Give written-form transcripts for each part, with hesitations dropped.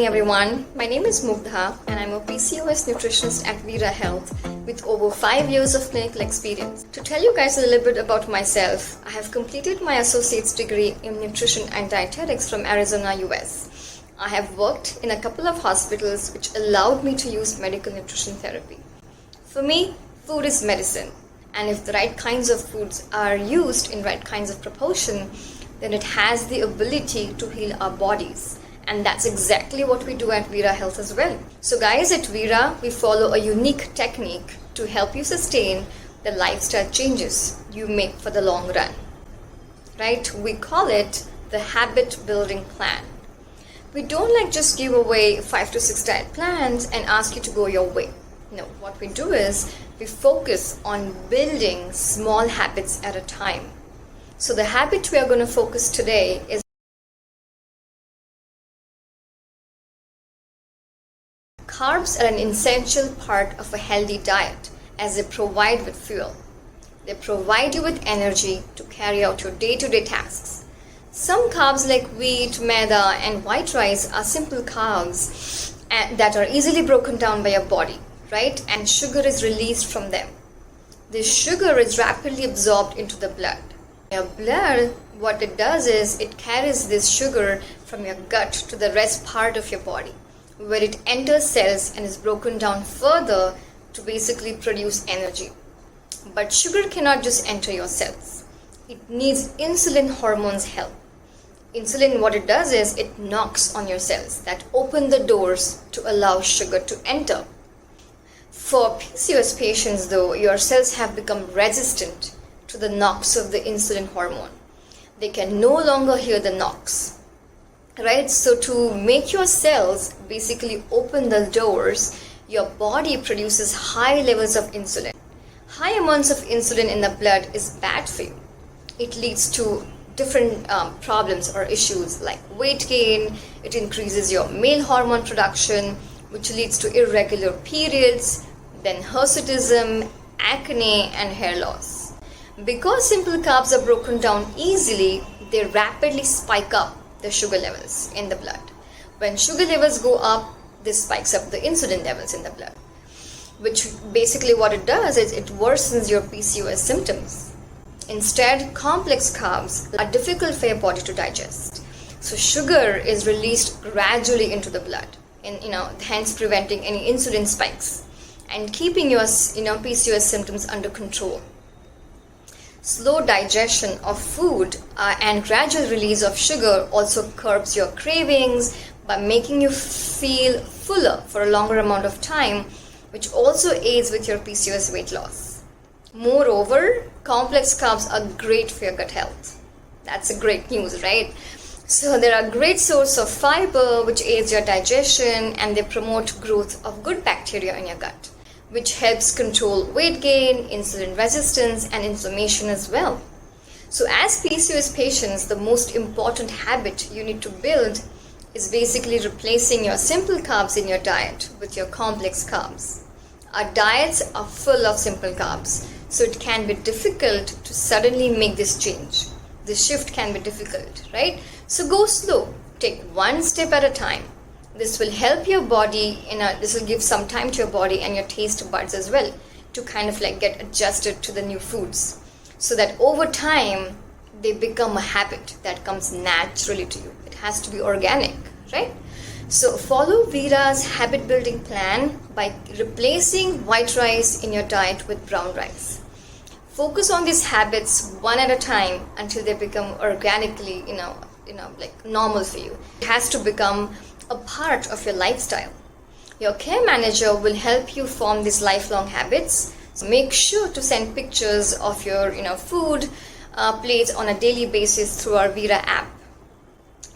morning everyone. My name is Mugdha and I'm a PCOS nutritionist at Veera Health with over 5 years of clinical experience. To tell you guys a little bit about myself, I have completed my associate's degree in nutrition and dietetics from Arizona, US. I have worked in a couple of hospitals which allowed me to use medical nutrition therapy. For me, food is medicine, and if the right kinds of foods are used in right kinds of proportion, then it has the ability to heal our bodies. And that's exactly what we do at Veera Health as well. So guys, at Veera, we follow a unique technique to help you sustain the lifestyle changes you make for the long run. Right? We call it the habit building plan. We don't just give away 5 to 6 diet plans and ask you to go your way. No, what we do is we focus on building small habits at a time. So the habit we are going to focus today is carbs are an essential part of a healthy diet as they provide with fuel. They provide you with energy to carry out your day-to-day tasks. Some carbs like wheat, maida and white rice are simple carbs that are easily broken down by your body, right? And sugar is released from them. This sugar is rapidly absorbed into the blood. Your blood, what it does is it carries this sugar from your gut to the rest part of your body, where it enters cells and is broken down further to basically produce energy. But sugar cannot just enter your cells. It needs insulin hormone's help. Insulin, what it does is it knocks on your cells that open the doors to allow sugar to enter. For PCOS patients though, your cells have become resistant to the knocks of the insulin hormone. They can no longer hear the knocks. Right, so to make your cells basically open the doors, your body produces high levels of insulin. High amounts of insulin in the blood is bad for you. It leads to different problems or issues like weight gain. It increases your male hormone production, which leads to irregular periods, then hirsutism, acne, and hair loss. Because simple carbs are broken down easily, they rapidly spike up the sugar levels in the blood. When sugar levels go up, this spikes up the insulin levels in the blood, which basically what it does is it worsens your PCOS symptoms. Instead, complex carbs are difficult for your body to digest. So sugar is released gradually into the blood, and hence preventing any insulin spikes and keeping your PCOS symptoms under control. Slow digestion of food and gradual release of sugar also curbs your cravings by making you feel fuller for a longer amount of time, which also aids with your PCOS weight loss. Moreover, complex carbs are great for your gut health. That's a great news, right? So they are a great source of fiber which aids your digestion, and they promote growth of good bacteria in your gut, which helps control weight gain, insulin resistance, and inflammation as well. So as PCOS patients, the most important habit you need to build is basically replacing your simple carbs in your diet with your complex carbs. Our diets are full of simple carbs, so it can be difficult to suddenly make this change. The shift can be difficult, right? So go slow, take one step at a time. This will help your body, this will give some time to your body and your taste buds as well to get adjusted to the new foods, so that over time they become a habit that comes naturally to you. It has to be organic, right? So follow Veera's habit building plan by replacing white rice in your diet with brown rice. Focus on these habits one at a time until they become organically, normal for you. It has to become a part of your lifestyle. Your care manager will help you form these lifelong habits. So make sure to send pictures of your food plates on a daily basis through our Veera app.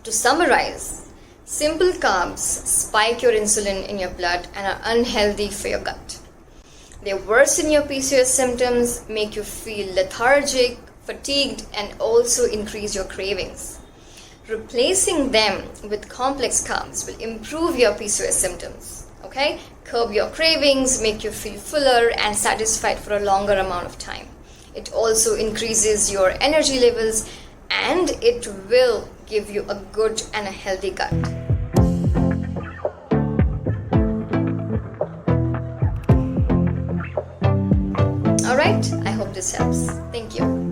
To summarize, simple carbs spike your insulin in your blood and are unhealthy for your gut. They worsen your PCOS symptoms, make you feel lethargic, fatigued, and also increase your cravings. Replacing them with complex carbs will improve your PCOS symptoms, okay? Curb your cravings, make you feel fuller and satisfied for a longer amount of time. It also increases your energy levels, and it will give you a good and a healthy gut. Alright, I hope this helps. Thank you.